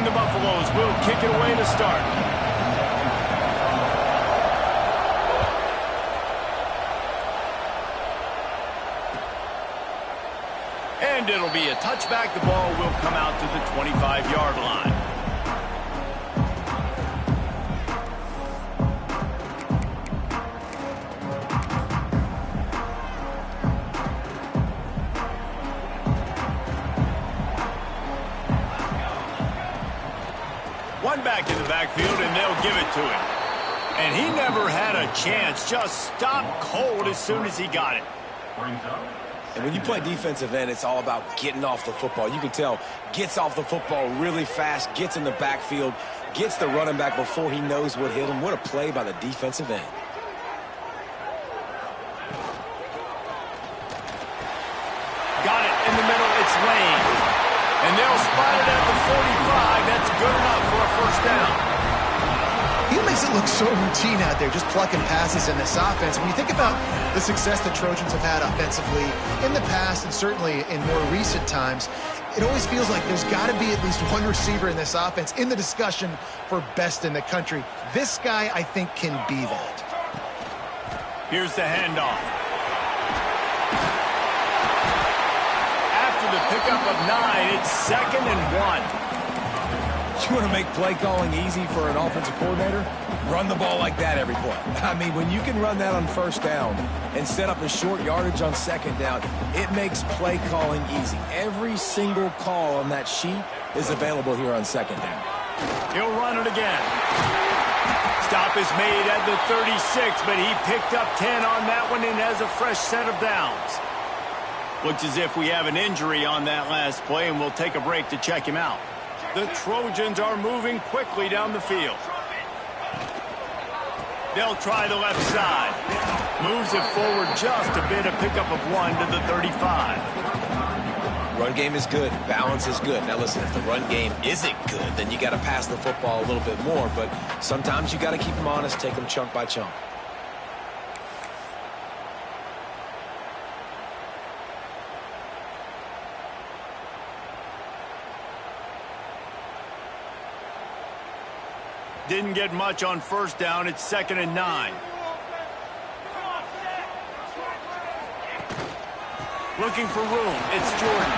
And the Buffaloes will kick it away to start. And it'll be a touchback. The ball will come out to the 25-yard line. One back in the backfield, and they'll give it to him. And he never had a chance. Just stopped cold as soon as he got it. And when you play defensive end, it's all about getting off the football. You can tell, gets off the football really fast, gets in the backfield, gets the running back before he knows what hit him. What a play by the defensive end. Got it in the middle. It's Lane. And they'll spot it at the 45. That's good enough for a first down. He makes it look so routine out there, just plucking passes in this offense. When you think about the success the Trojans have had offensively in the past and certainly in more recent times, it always feels like there's got to be at least one receiver in this offense in the discussion for best in the country. This guy, I think, can be that. Here's the handoff. After the pickup of 9, it's 2nd and 1. You want to make play calling easy for an offensive coordinator? Run the ball like that every play. I mean, when you can run that on first down and set up a short yardage on second down, it makes play calling easy. Every single call on that sheet is available here on second down. He'll run it again. Stop is made at the 36, but he picked up 10 on that one and has a fresh set of downs. Looks as if we have an injury on that last play, and we'll take a break to check him out. The Trojans are moving quickly down the field. They'll try the left side. Moves it forward just a bit, a pickup of 1 to the 35. Run game is good. Balance is good. Now listen, if the run game isn't good, then you got to pass the football a little bit more. But sometimes you got to keep them honest, take them chunk by chunk. Didn't get much on first down. It's 2nd and 9. Looking for room. It's Jordan.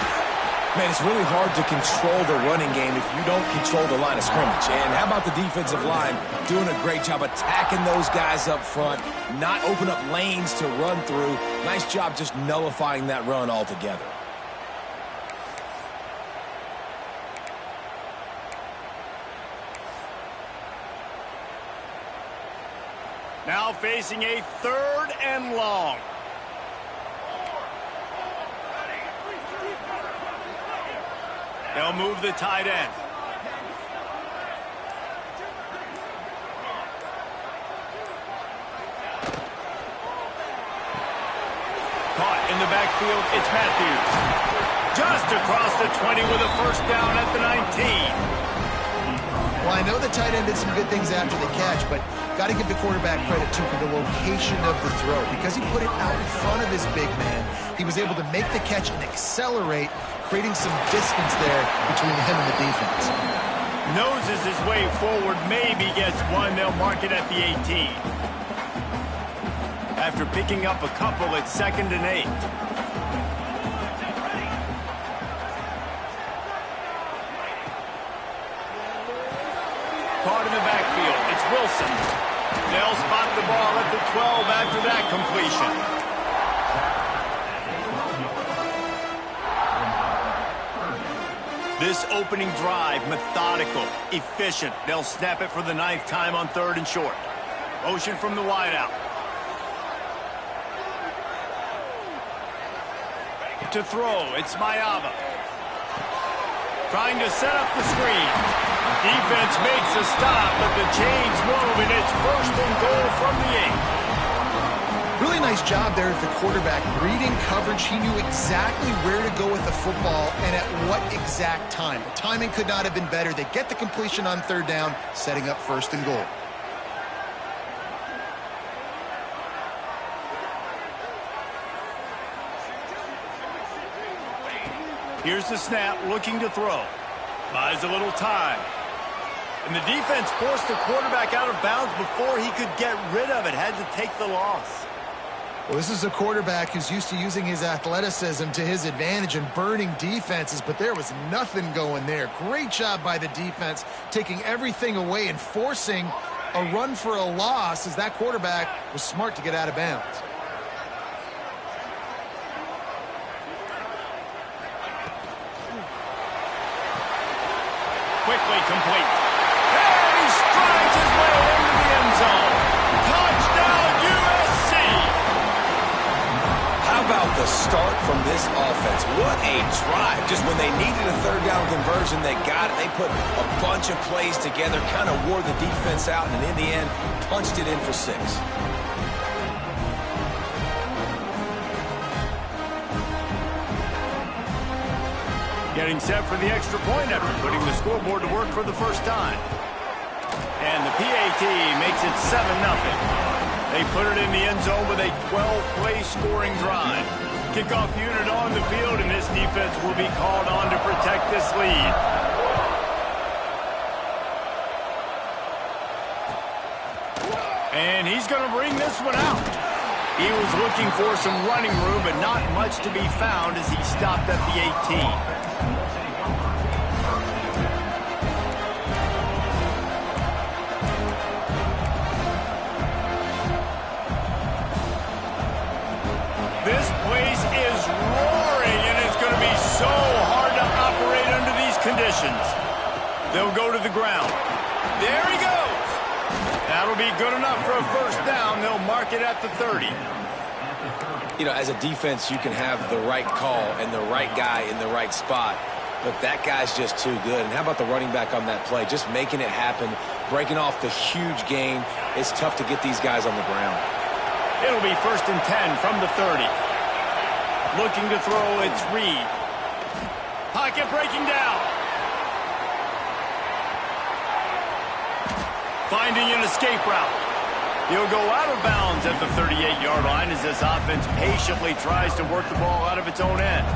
Man, it's really hard to control the running game if you don't control the line of scrimmage. And how about the defensive line doing a great job attacking those guys up front, not open up lanes to run through. Nice job just nullifying that run altogether. Now facing a 3rd and long. They'll move the tight end. Caught in the backfield, it's Matthews. Just across the 20 with a first down at the 19. Well, I know the tight end did some good things after the catch, but got to give the quarterback credit, too, for the location of the throw. Because he put it out in front of his big man, he was able to make the catch and accelerate, creating some distance there between him and the defense. Noses his way forward, maybe gets 1. They'll mark it at the 18. After picking up a couple, it's 2nd and 8. Caught in the backfield. It's Wilson. They'll spot the ball at the 12 after that completion. This opening drive, methodical, efficient. They'll snap it for the 9th time on 3rd and short. Motion from the wideout. To throw, it's Mayava. Trying to set up the screen. Defense makes a stop, but the chains move, and it's 1st and goal from the 8. Really nice job there at the quarterback. Reading coverage, he knew exactly where to go with the football and at what exact time. The timing could not have been better. They get the completion on 3rd down, setting up 1st and goal. Here's the snap, looking to throw. Buys a little time. And the defense forced the quarterback out of bounds before he could get rid of it. Had to take the loss. Well, this is a quarterback who's used to using his athleticism to his advantage and burning defenses, but there was nothing going there. Great job by the defense, taking everything away and forcing a run for a loss as that quarterback was smart to get out of bounds. Quickly complete. And he strides his way into the end zone. Touchdown, USC! How about the start from this offense? What a drive. Just when they needed a third down conversion, they got it. They put a bunch of plays together, kind of wore the defense out, and in the end, punched it in for 6. Getting set for the extra point after putting the scoreboard to work for the first time. And the PAT makes it 7-0. They put it in the end zone with a 12-play scoring drive. Kickoff unit on the field, and this defense will be called on to protect this lead. And he's going to bring this one out. He was looking for some running room, but not much to be found as he stopped at the 18. This place is roaring, and it's going to be so hard to operate under these conditions. They'll go to the ground. There he goes. That'll be good enough for a first down. They'll mark it at the 30. You know, as a defense, you can have the right call and the right guy in the right spot, but that guy's just too good. And how about the running back on that play? Just making it happen, breaking off the huge gain. It's tough to get these guys on the ground. It'll be 1st and 10 from the 30. Looking to throw, it's Reed. Pocket breaking down. Finding an escape route. He'll go out of bounds at the 38-yard line as this offense patiently tries to work the ball out of its own end.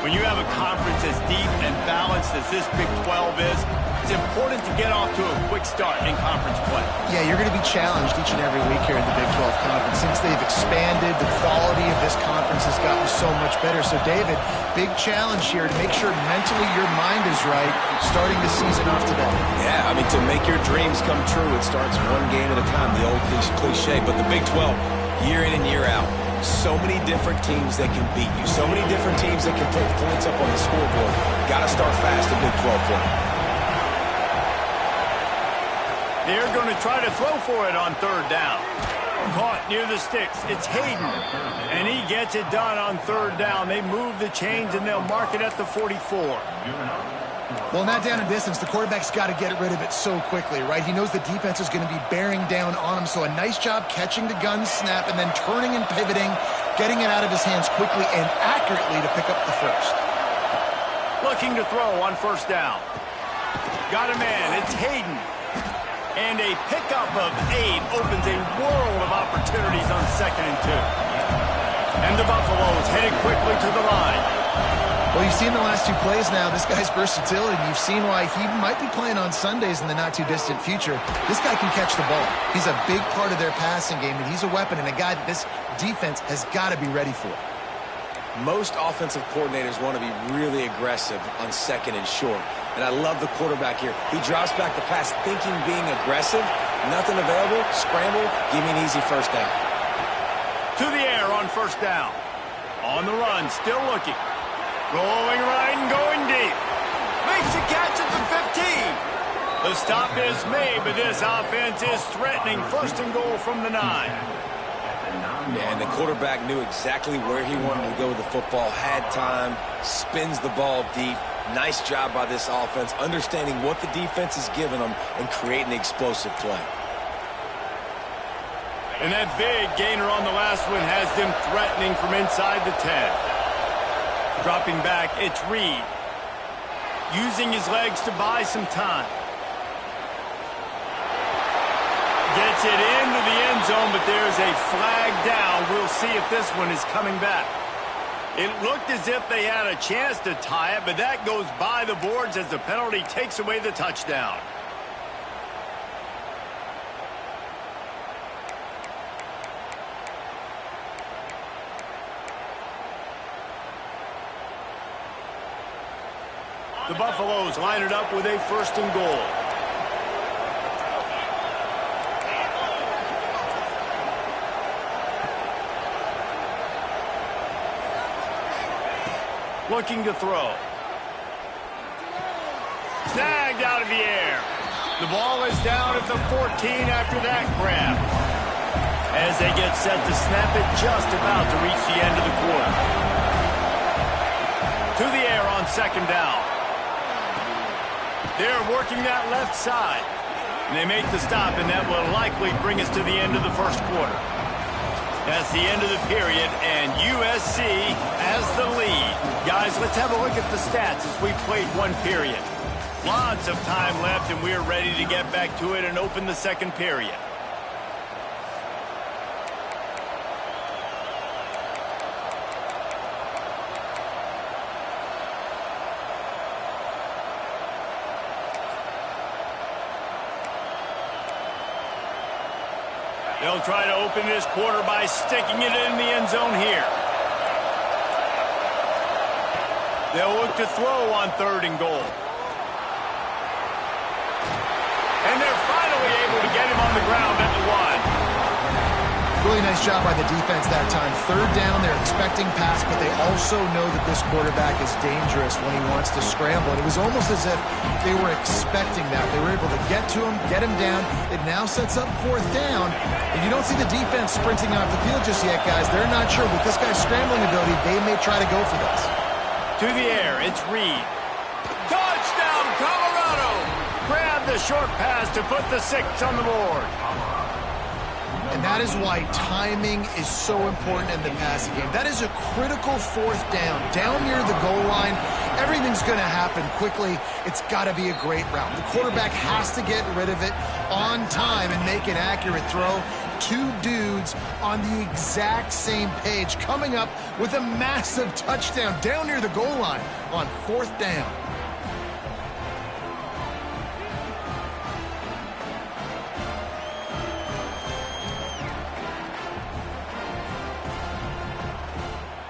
When you have a conference as deep and balanced as this Big 12 is, it's important to get off to a quick start in conference play. Yeah, you're going to be challenged each and every week here in the Big 12 Conference. Since they've expanded, the quality of this conference has gotten so much better. So, David, big challenge here to make sure mentally your mind is right starting the season off today. Yeah, I mean, to make your dreams come true, it starts one game at a time, the old cliche. But the Big 12, year in and year out, so many different teams that can beat you, so many different teams that can put points up on the scoreboard. Got to start fast in Big 12 play. They're going to try to throw for it on 3rd down. Caught near the sticks. It's Hayden, and he gets it done on 3rd down. They move the chains, and they'll mark it at the 44. Well, not down in distance. The quarterback's got to get rid of it so quickly, right? He knows the defense is going to be bearing down on him, so a nice job catching the gun snap and then turning and pivoting, getting it out of his hands quickly and accurately to pick up the first. Looking to throw on 1st down. Got a man. It's Hayden. And a pickup of 8 opens a world of opportunities on 2nd and 2. And the Buffaloes headed quickly to the line. Well, you've seen the last 2 plays now. This guy's versatility. You've seen why he might be playing on Sundays in the not-too-distant future. This guy can catch the ball. He's a big part of their passing game, and he's a weapon and a guy that this defense has got to be ready for. Most offensive coordinators want to be really aggressive on 2nd and short. And I love the quarterback here. He drops back the pass thinking being aggressive. Nothing available. Scramble. Give me an easy first down. To the air on 1st down. On the run. Still looking. Rolling right and going deep. Makes a catch at the 15. The stop is made, but this offense is threatening 1st and goal from the 9. And the quarterback knew exactly where he wanted to go with the football. Had time. Spins the ball deep. Nice job by this offense, understanding what the defense is giving them and creating the explosive play. And that big gainer on the last one has them threatening from inside the 10. Dropping back, it's Reed. Using his legs to buy some time. Gets it into the end zone, but there's a flag down. We'll see if this one is coming back. It looked as if they had a chance to tie it, but that goes by the boards as the penalty takes away the touchdown. The Buffaloes line it up with a 1st and goal. Looking to throw. Snagged out of the air. The ball is down at the 14 after that grab. As they get set to snap it, just about to reach the end of the quarter. To the air on 2nd down. They're working that left side. And they make the stop, and that will likely bring us to the end of the 1st quarter. That's the end of the period, and USC has the lead. Guys, let's have a look at the stats as we played 1 period. Lots of time left, and we're ready to get back to it and open the 2nd period. They'll try to open this quarter by sticking it in the end zone here. They'll look to throw on 3rd and goal. And they're finally able to get him on the ground at the 1. Really nice job by the defense that time. 3rd down, they're expecting pass, but they also know that this quarterback is dangerous when he wants to scramble. And it was almost as if they were expecting that. They were able to get to him, get him down. It now sets up 4th down. And you don't see the defense sprinting off the field just yet, guys. They're not sure. With this guy's scrambling ability, they may try to go for this. To the air, it's Reed. Touchdown, Colorado! Grab the short pass to put the 6 on the board. And that is why timing is so important in the passing game. That is a critical 4th down. Down near the goal line, everything's going to happen quickly. It's got to be a great route. The quarterback has to get rid of it on time and make an accurate throw. 2 dudes on the exact same page, coming up with a massive touchdown down near the goal line on 4th down.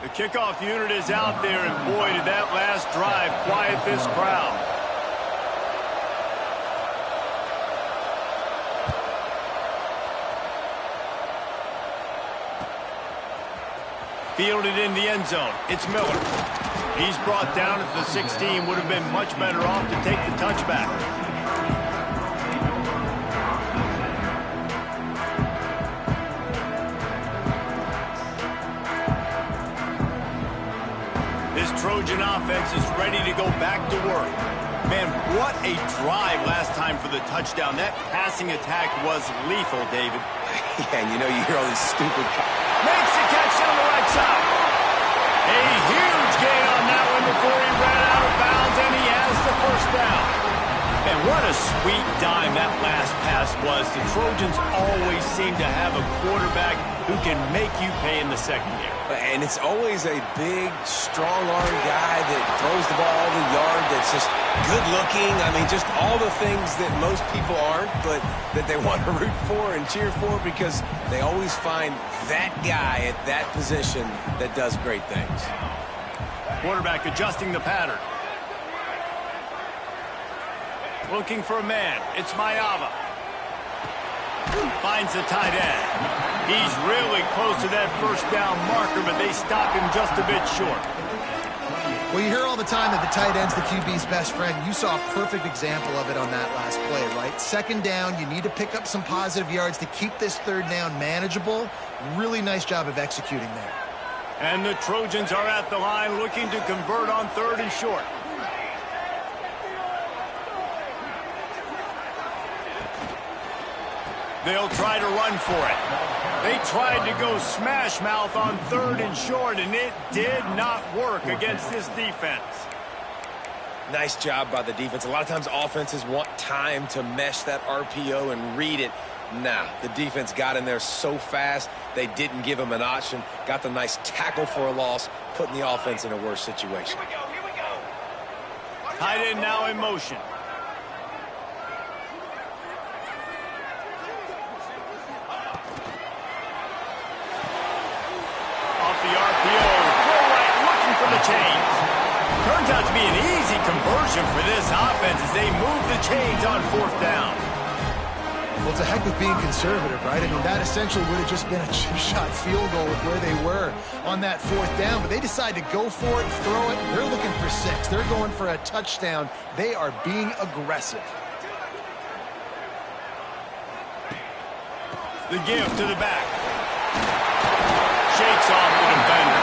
The kickoff unit is out there, and boy, did that last drive quiet this crowd. Fielded in the end zone. It's Miller. He's brought down at the 16. Would have been much better off to take the touchback. This Trojan offense is ready to go back to work. Man, what a drive last time for the touchdown. That passing attack was lethal, David. Yeah, and you know, you hear all these stupid... Makes the catch on the right side. A huge gain on that one before he ran out of bounds, and he has the 1st down. And what a sweet dime that last pass was. The Trojans always seem to have a quarterback who can make you pay in the secondary. And it's always a big, strong-arm guy that throws the ball the yard, that's just good-looking. I mean, just all the things that most people aren't, but that they want to root for and cheer for, because they always find that guy at that position that does great things. Quarterback adjusting the pattern. Looking for a man. It's Mayava. Finds the tight end. He's really close to that 1st down marker, but they stop him just a bit short. Well, you hear all the time that the tight end's the QB's best friend. You saw a perfect example of it on that last play, right? 2nd down, you need to pick up some positive yards to keep this 3rd down manageable. Really nice job of executing there. And the Trojans are at the line looking to convert on 3rd and short. They'll try to run for it. They tried to go smash mouth on 3rd and short, and it did not work against this defense. Nice job by the defense. A lot of times offenses want time to mesh that RPO and read it. Nah, the defense got in there so fast, they didn't give him an option. Got the nice tackle for a loss, putting the offense in a worse situation. Here we go. Tight end now in motion. Off the RPO, throw right, looking for the chains. Turns out to be an easy conversion for this offense as they move the chains on 4th down. Well, it's a heck of being conservative, right? I mean, that essentially would have just been a chip-shot field goal with where they were on that 4th down, but they decide to go for it, throw it. They're looking for 6. They're going for a touchdown. They are being aggressive. The give to the back. Shakes off the defender.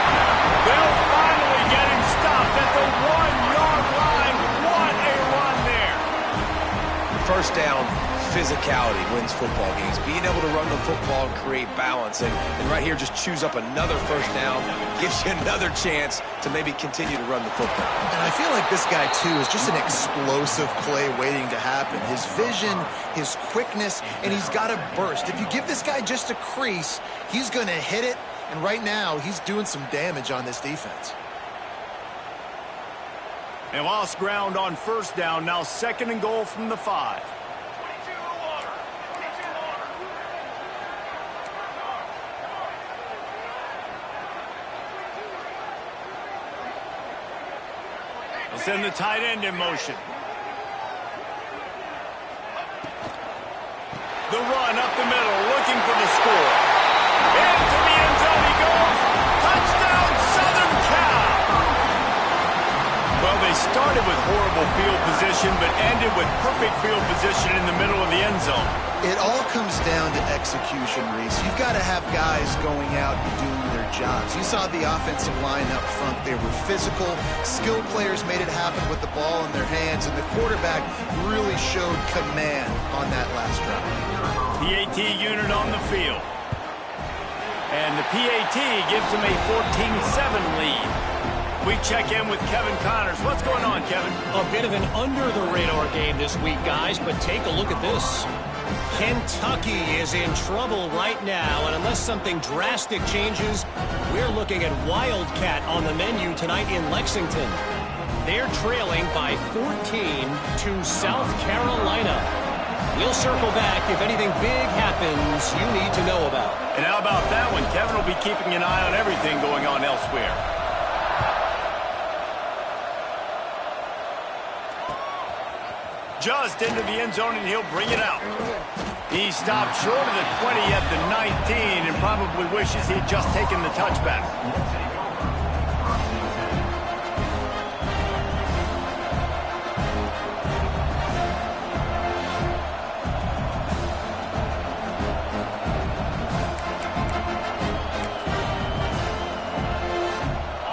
They'll finally get him stopped at the 1-yard line. What a run there. First down, physicality wins football games. Being able to run the football and create balance. And right here, just choose up another first down. Gives you another chance to maybe continue to run the football. And I feel like this guy, too, is just an explosive play waiting to happen. His vision, his quickness, and he's got a burst. If you give this guy just a crease, he's going to hit it. And right now, he's doing some damage on this defense. They lost ground on 1st down. Now 2nd and goal from the 5. They'll send the tight end in motion. The run up the middle, looking for the score. Into the end zone he goes. Touchdown, Southern Cal! Well, they started with horrible field position, but ended with perfect field position in the middle of the end zone. It all comes down to execution, Reese. You've got to have guys going out and doing their jobs. You saw the offensive line up front. They were physical. Skilled players made it happen with the ball in their hands, and the quarterback really showed command on that last drive. PAT unit on the field. And the PAT gives them a 14-7 lead. We check in with Kevin Connors. What's going on, Kevin? A bit of an under-the-radar game this week, guys, but take a look at this. Kentucky is in trouble right now, and unless something drastic changes, we're looking at Wildcat on the menu tonight in Lexington. They're trailing by 14 to South Carolina. We'll circle back if anything big happens you need to know about. And how about that one? Kevin will be keeping an eye on everything going on elsewhere. Just into the end zone, and he'll bring it out. He stopped short of the 20 at the 19 and probably wishes he'd just taken the touchback.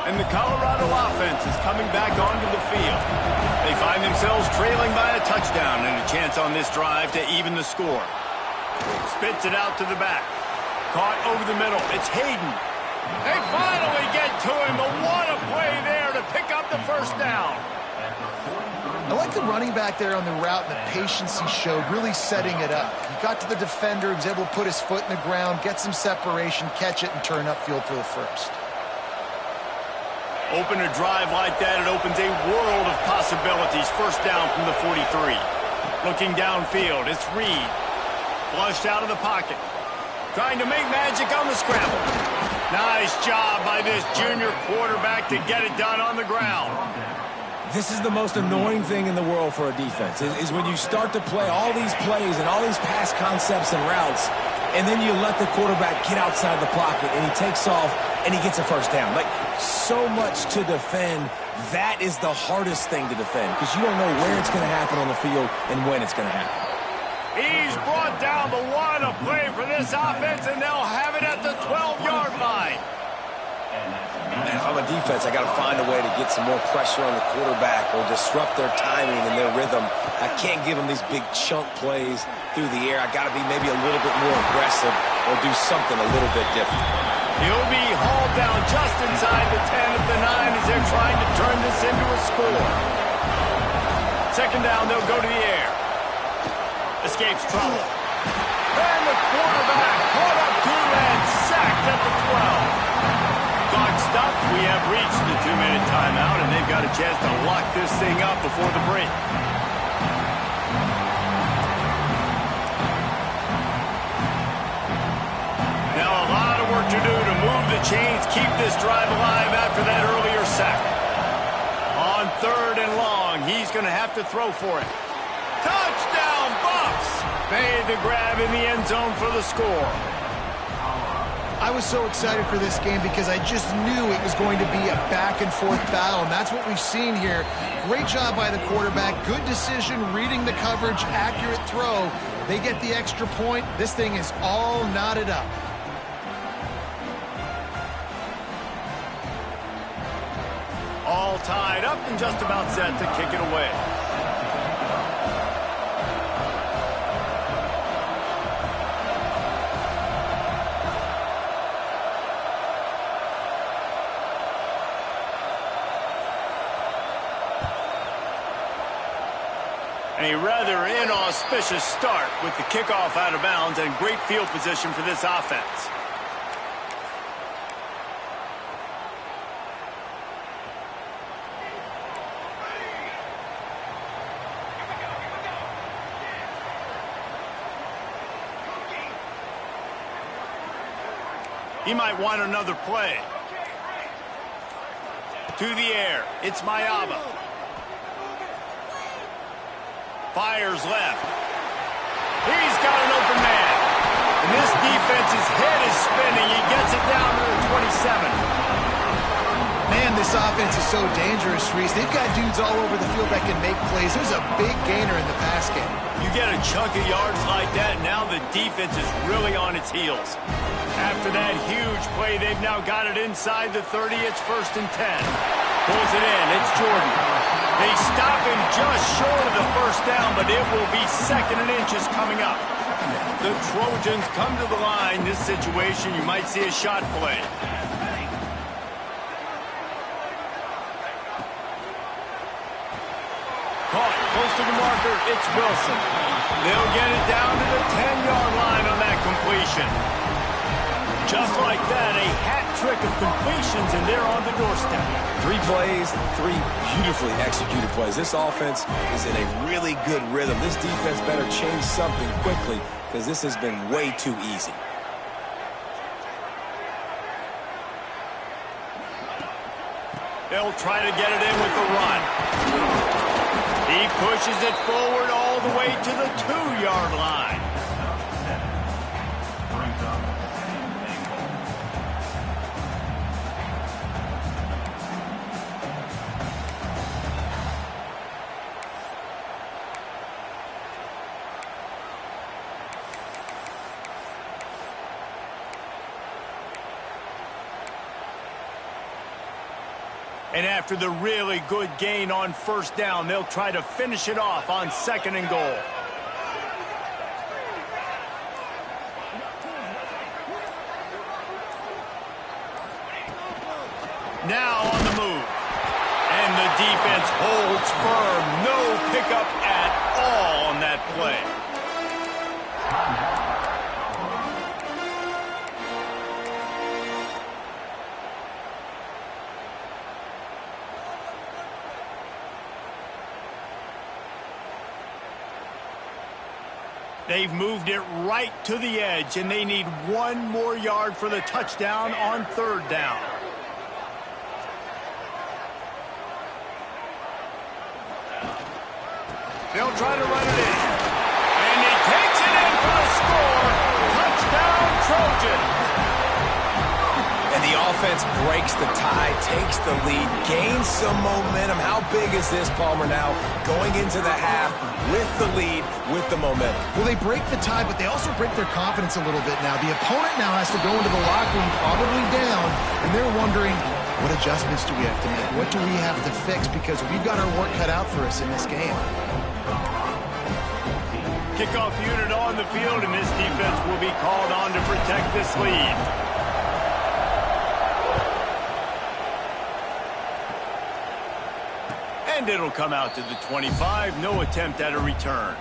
And the Colorado offense is coming back onto the field. They find themselves trailing by a touchdown and a chance on this drive to even the score. Spits it out to the back. Caught over the middle. It's Hayden. They finally get to him, but what a play there to pick up the first down. I like the running back there on the route and the patience he showed, really setting it up. He got to the defender, he was able to put his foot in the ground, get some separation, catch it, and turn upfield for the first. Open a drive like that, it opens a world of possibilities. First down from the 43. Looking downfield, it's Reed. Flushed out of the pocket. Trying to make magic on the scramble. Nice job by this junior quarterback to get it done on the ground. This is the most annoying thing in the world for a defense, is when you start to play all these plays and all these pass concepts and routes, and then you let the quarterback get outside the pocket, and he takes off, and he gets a first down. Like, so much to defend. That is the hardest thing to defend, because you don't know where it's going to happen on the field and when it's going to happen. He's brought down, but what a play for this offense, and they'll have it at the 12-yard line. Man, if I'm a defense, I got to find a way to get some more pressure on the quarterback or disrupt their timing and their rhythm. I can't give them these big chunk plays through the air. I got to be maybe a little bit more aggressive or do something a little bit different. He'll be hauled down just inside the 10 at the 9 as they're trying to turn this into a score. Second down, they'll go to the air. Escapes trouble. And the quarterback caught up to and sacked at the 12. Clock stopped. We have reached the 2-minute timeout, and they've got a chance to lock this thing up before the break. Now a lot of work to do to move the chains, keep this drive alive after that earlier sack. On 3rd and long, he's going to have to throw for it. Touchdown, Buffs! Made the grab in the end zone for the score. I was so excited for this game because I just knew it was going to be a back-and-forth battle, and that's what we've seen here. Great job by the quarterback. Good decision, reading the coverage, accurate throw. They get the extra point. This thing is all knotted up. All tied up and just about set to kick it away. A rather inauspicious start with the kickoff out of bounds and great field position for this offense. He might want another play. To the air. It's Mayaba. Fires left. He's got an open man. And this defense's head is spinning. He gets it down to the 27. Man, this offense is so dangerous, Reese. They've got dudes all over the field that can make plays. There's a big gainer in the pass game. You get a chunk of yards like that, now the defense is really on its heels. After that huge play, they've now got it inside the 30. It's 1st and 10. Pulls it in. It's Jordan. They stop him just short of the 1st down, but it will be 2nd and inches coming up. The Trojans come to the line. This situation, you might see a shot play. Caught close to the marker. It's Wilson. They'll get it down to the 10-yard line on that completion. Just like that, a hat trick of completions, and they're on the doorstep. 3 plays, 3 beautifully executed plays. This offense is in a really good rhythm. This defense better change something quickly because this has been way too easy. They'll try to get it in with the run. He pushes it forward all the way to the 2-yard line. And after the really good gain on 1st down, they'll try to finish it off on 2nd and goal. Now on the move. And the defense holds firm. No pickup at all on that play. They've moved it right to the edge, and they need 1 more yard for the touchdown on 3rd down. They'll try to run it in. And he takes it in for the score. Touchdown, Trojan. And the offense breaks the tie, takes the lead, gains some momentum. How big is this, Palmer, now going into the half with the lead, with the momentum? Well, they break the tie, but they also break their confidence a little bit now. The opponent now has to go into the locker room probably down, and they're wondering, what adjustments do we have to make? What do we have to fix? Because we've got our work cut out for us in this game. Kickoff unit on the field, and this defense will be called on to protect this lead. And it'll come out to the 25. No attempt at a return.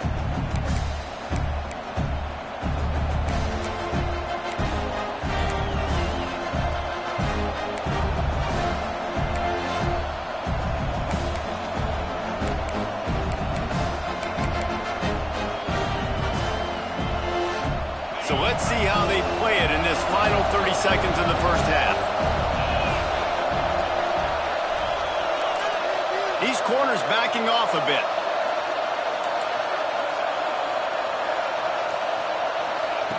So let's see how they play it in this final 30 seconds in the first half. These corners backing off a bit.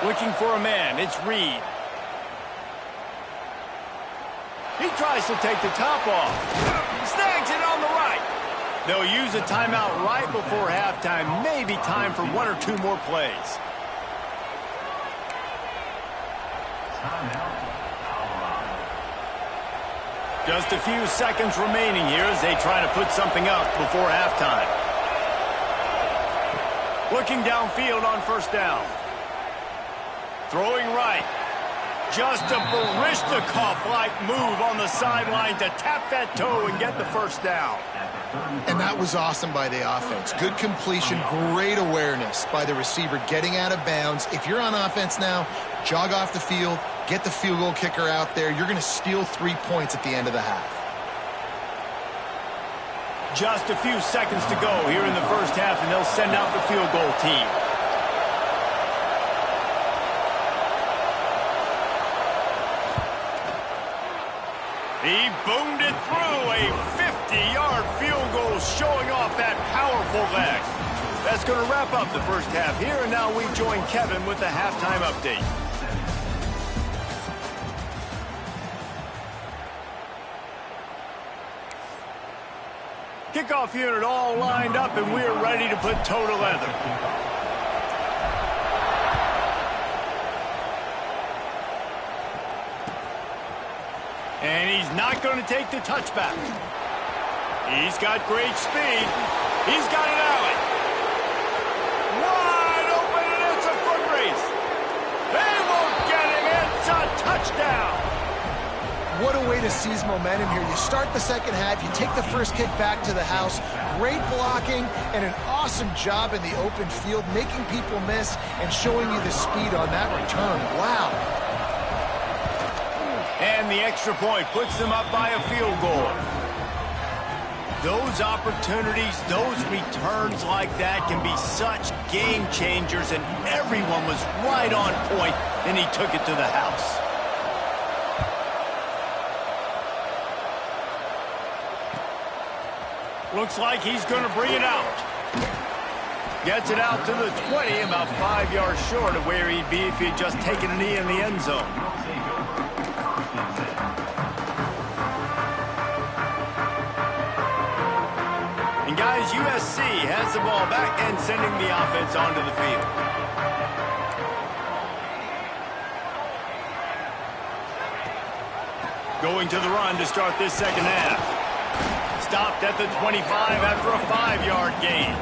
Looking for a man. It's Reed. He tries to take the top off. Snags it on the right. They'll use a timeout right before halftime. Maybe time for one or two more plays. Just a few seconds remaining here as they try to put something up before halftime. Looking downfield on first down. Throwing right. Just a Baryshnikov-like move on the sideline to tap that toe and get the first down. And that was awesome by the offense. Good completion, great awareness by the receiver getting out of bounds. If you're on offense now, jog off the field, get the field goal kicker out there. You're going to steal 3 points at the end of the half. Just a few seconds to go here in the first half, and they'll send out the field goal team. He boomed it through. A 50-yard field goal showing off that powerful leg. That's going to wrap up the first half here, and now we join Kevin with the halftime update. Kickoff unit all lined up, and we're ready to put toe to leather. And he's not going to take the touchback. He's got great speed. He's got an alley. Wide open, and it's a foot race. They won't get him. It's a touchdown. What a way to seize momentum here. You start the second half, you take the first kick back to the house. Great blocking and an awesome job in the open field, making people miss and showing you the speed on that return. Wow. And the extra point puts them up by a field goal. Those opportunities, those returns like that can be such game changers, and everyone was right on point, and he took it to the house. Looks like he's going to bring it out. Gets it out to the 20, about 5 yards short of where he'd be if he'd just taken a knee in the end zone. And guys, USC has the ball back and sending the offense onto the field. Going to the run to start this second half. Stopped at the 25 after a 5-yard gain.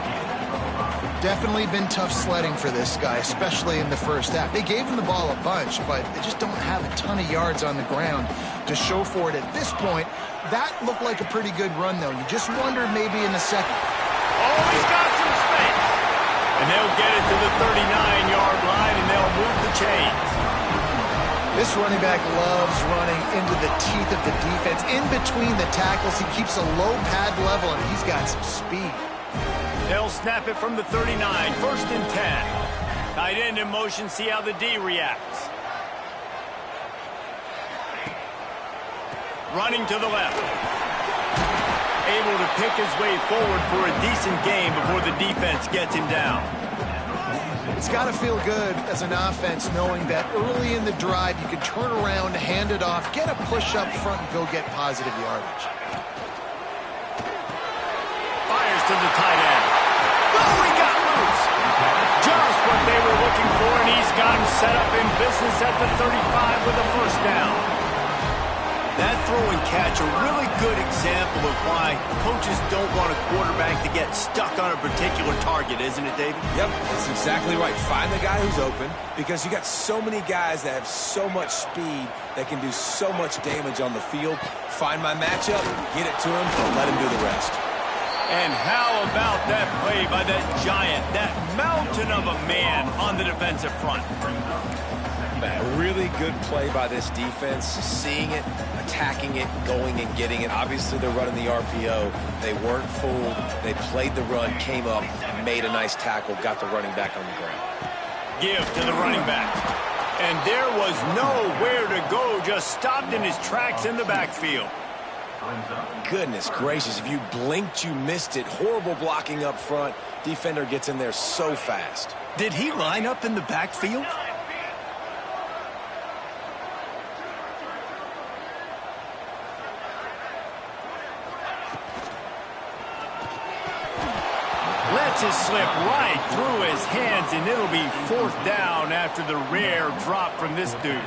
Definitely been tough sledding for this guy, especially in the first half. They gave him the ball a bunch, but they just don't have a ton of yards on the ground to show for it at this point. That looked like a pretty good run, though. You just wondered maybe in the second. Oh, he's got some space. And they'll get it to the 39-yard line, and they'll move the chains. This running back loves running into the teeth of the defense. In between the tackles, he keeps a low pad level, and he's got some speed. They'll snap it from the 39, first and 10. Tight end in motion, see how the D reacts. Running to the left. Able to pick his way forward for a decent gain before the defense gets him down. It's got to feel good as an offense knowing that early in the drive you can turn around, hand it off, get a push up front, and go get positive yardage. Fires to the tight end. Oh, he got loose. Just what they were looking for, and he's got him set up in business at the 35 with a first down. That throw and catch, a really good example of why coaches don't want a quarterback to get stuck on a particular target, isn't it, David? Yep, that's exactly right. Find the guy who's open, because you got so many guys that have so much speed that can do so much damage on the field. Find my matchup, get it to him, and let him do the rest. And how about that play by that giant, that mountain of a man on the defensive front? A really good play by this defense, seeing it, attacking it, going and getting it. Obviously, they're running the RPO. They weren't fooled. They played the run, came up, made a nice tackle, got the running back on the ground. Give to the running back. And there was nowhere to go, just stopped in his tracks in the backfield. Goodness gracious, if you blinked, you missed it. Horrible blocking up front. Defender gets in there so fast. Did he line up in the backfield? Lets it slip right through his hands, and it'll be 4th down after the rare drop from this dude.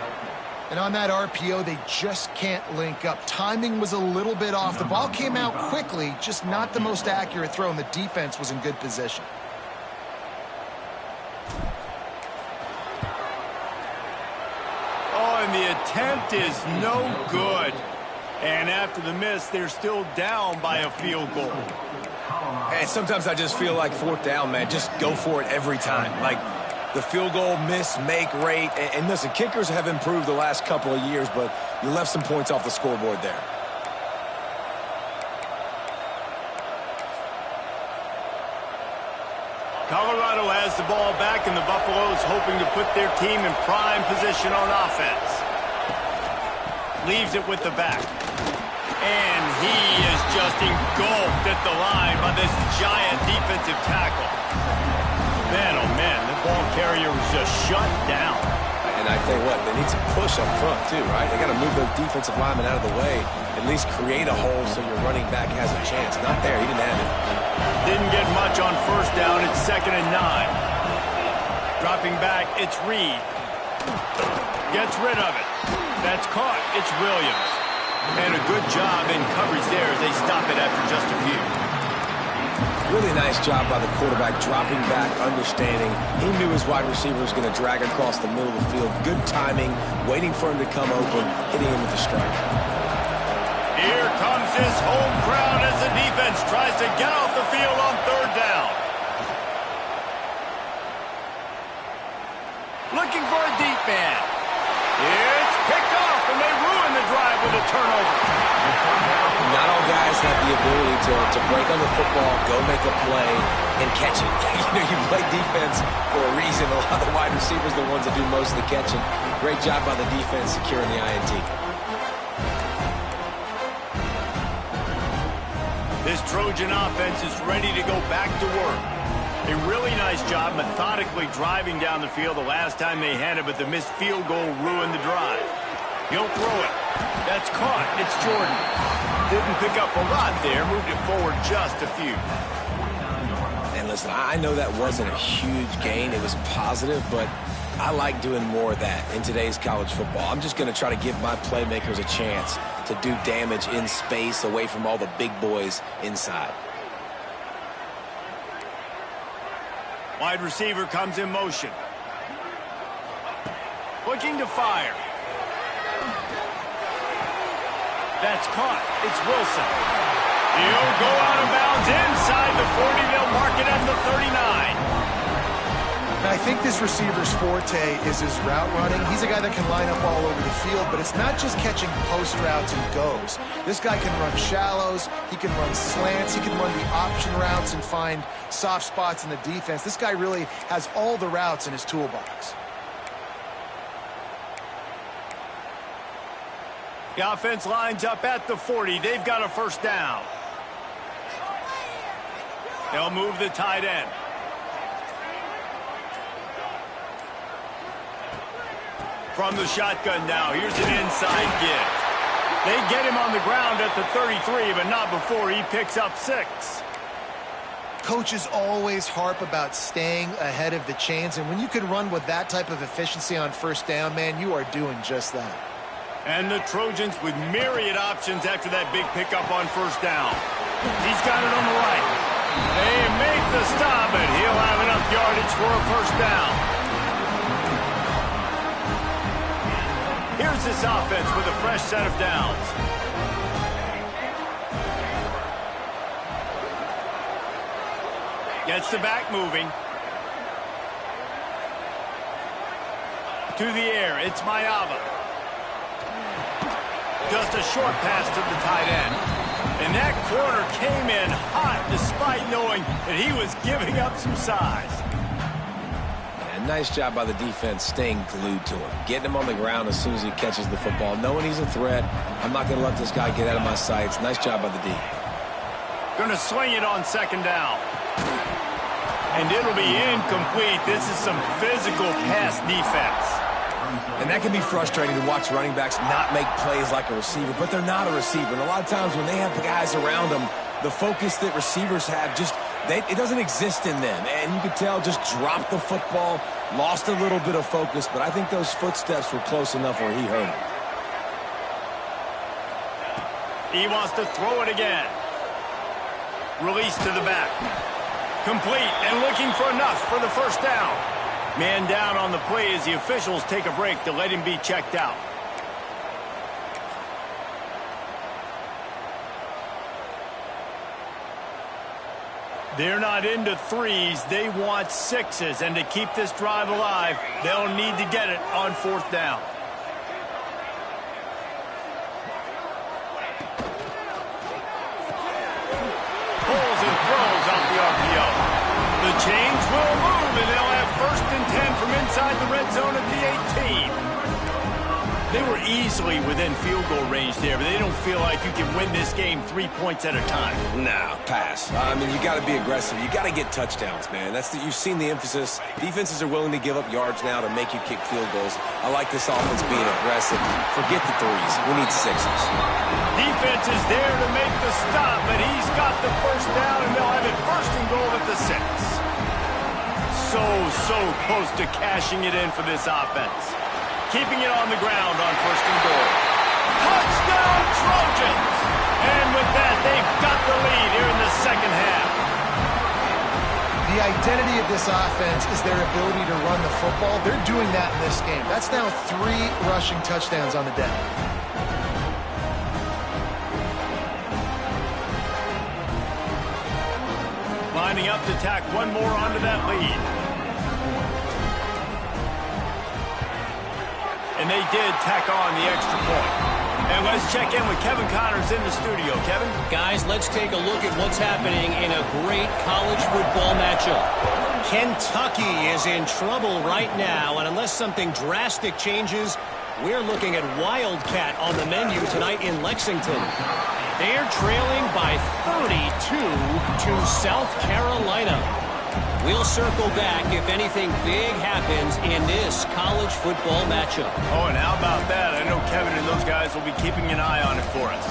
And on that RPO, they just can't link up. Timing was a little bit off. The ball came out quickly, just not the most accurate throw, and the defense was in good position. Oh, and the attempt is no good. And after the miss, they're still down by a field goal. And sometimes I just feel like 4th down, man. Just go for it every time. Like the field goal miss, make rate. And listen, kickers have improved the last couple of years, but you left some points off the scoreboard there. Colorado has the ball back, and the Buffaloes hoping to put their team in prime position on offense. Leaves it with the back. And he is just engulfed at the line by this giant defensive tackle. Man, oh man, the ball carrier was just shut down. And I tell you what, they need some push up front too, right? They got to move those defensive linemen out of the way, at least create a hole so your running back has a chance. Not there, he didn't have it. Didn't get much on 1st down, it's 2nd and 9. Dropping back, it's Reed. Gets rid of it. That's caught, it's Williams. And a good job in coverage there as they stop it after just a few. Really nice job by the quarterback, dropping back, understanding. He knew his wide receiver was going to drag across the middle of the field. Good timing, waiting for him to come open, hitting him with the strike. Here comes his home crowd as the defense tries to get off the field on 3rd down. Looking for a deep man. It's picked off, and they ruin the drive with a turnover. Not all guys have the ability to break on the football, go make a play, and catch it. You play defense for a reason. A lot of the wide receivers are the ones that do most of the catching. Great job by the defense securing the INT. This Trojan offense is ready to go back to work. A really nice job methodically driving down the field the last time they had it, but the missed field goal ruined the drive. He'll throw it. That's caught. It's Jordan. Didn't pick up a lot there. Moved it forward just a few. And listen, I know that wasn't a huge gain. It was positive, but I like doing more of that in today's college football. I'm just going to try to give my playmakers a chance to do damage in space away from all the big boys inside. Wide receiver comes in motion. Looking to fire. That's caught. It's Wilson. He'll go out of bounds inside the 40. They'll mark it at the 39. Now, I think this receiver's forte is his route running. He's a guy that can line up all over the field, but it's not just catching post routes and goes. This guy can run shallows, he can run slants, he can run the option routes and find soft spots in the defense. This guy really has all the routes in his toolbox. The offense lines up at the 40. They've got a 1st down. They'll move the tight end. From the shotgun now, here's an inside give. They get him on the ground at the 33, but not before he picks up 6. Coaches always harp about staying ahead of the chains, and when you can run with that type of efficiency on 1st down, man, you are doing just that. And the Trojans with myriad options after that big pickup on 1st down. He's got it on the right. They make the stop, but he'll have enough yardage for a 1st down. Here's this offense with a fresh set of downs. Gets the back moving. To the air, it's Mayava. Just a short pass to the tight end. And that corner came in hot despite knowing that he was giving up some size. and nice job by the defense staying glued to him, getting him on the ground as soon as he catches the football, knowing he's a threat. I'm not going to let this guy get out of my sights. Nice job by the D. Going to swing it on second down. And it'll be incomplete. This is some physical pass defense. And that can be frustrating to watch running backs not make plays like a receiver, but they're not a receiver. And a lot of times when they have guys around them, the focus that receivers have it doesn't exist in them. And you could tell just dropped the football, lost a little bit of focus, but I think those footsteps were close enough where he heard him. He wants to throw it again. Release to the back. Complete and looking for enough for the first down. Man down on the play as the officials take a break to let him be checked out. They're not into threes. They want sixes. And to keep this drive alive, they'll need to get it on fourth down. Pulls and throws out the RPO. The chains will move, and they'll have 1st and 10 from inside the red zone at the 18. They were easily within field goal range there, but they don't feel like you can win this game 3 points at a time. Nah, pass. I mean, you got to be aggressive. You got to get touchdowns, man. You've seen the emphasis. Defenses are willing to give up yards now to make you kick field goals. I like this offense being aggressive. Forget the threes. We need sixes. Defense is there to make the stop, but he's got the first down, and they'll have it 1st and goal at the 6. So close to cashing it in for this offense. Keeping it on the ground on 1st and goal. Touchdown, Trojans! And with that, they've got the lead here in the second half. The identity of this offense is their ability to run the football. They're doing that in this game. That's now 3 rushing touchdowns on the day. Lining up to tack one more onto that lead. And they did tack on the extra point. And let's check in with Kevin Connors in the studio. Kevin? Guys, let's take a look at what's happening in a great college football matchup. Kentucky is in trouble right now, and unless something drastic changes, we're looking at Wildcat on the menu tonight in Lexington. They're trailing by 32 to South Carolina. We'll circle back if anything big happens in this college football matchup. Oh, and how about that? I know Kevin and those guys will be keeping an eye on it for us.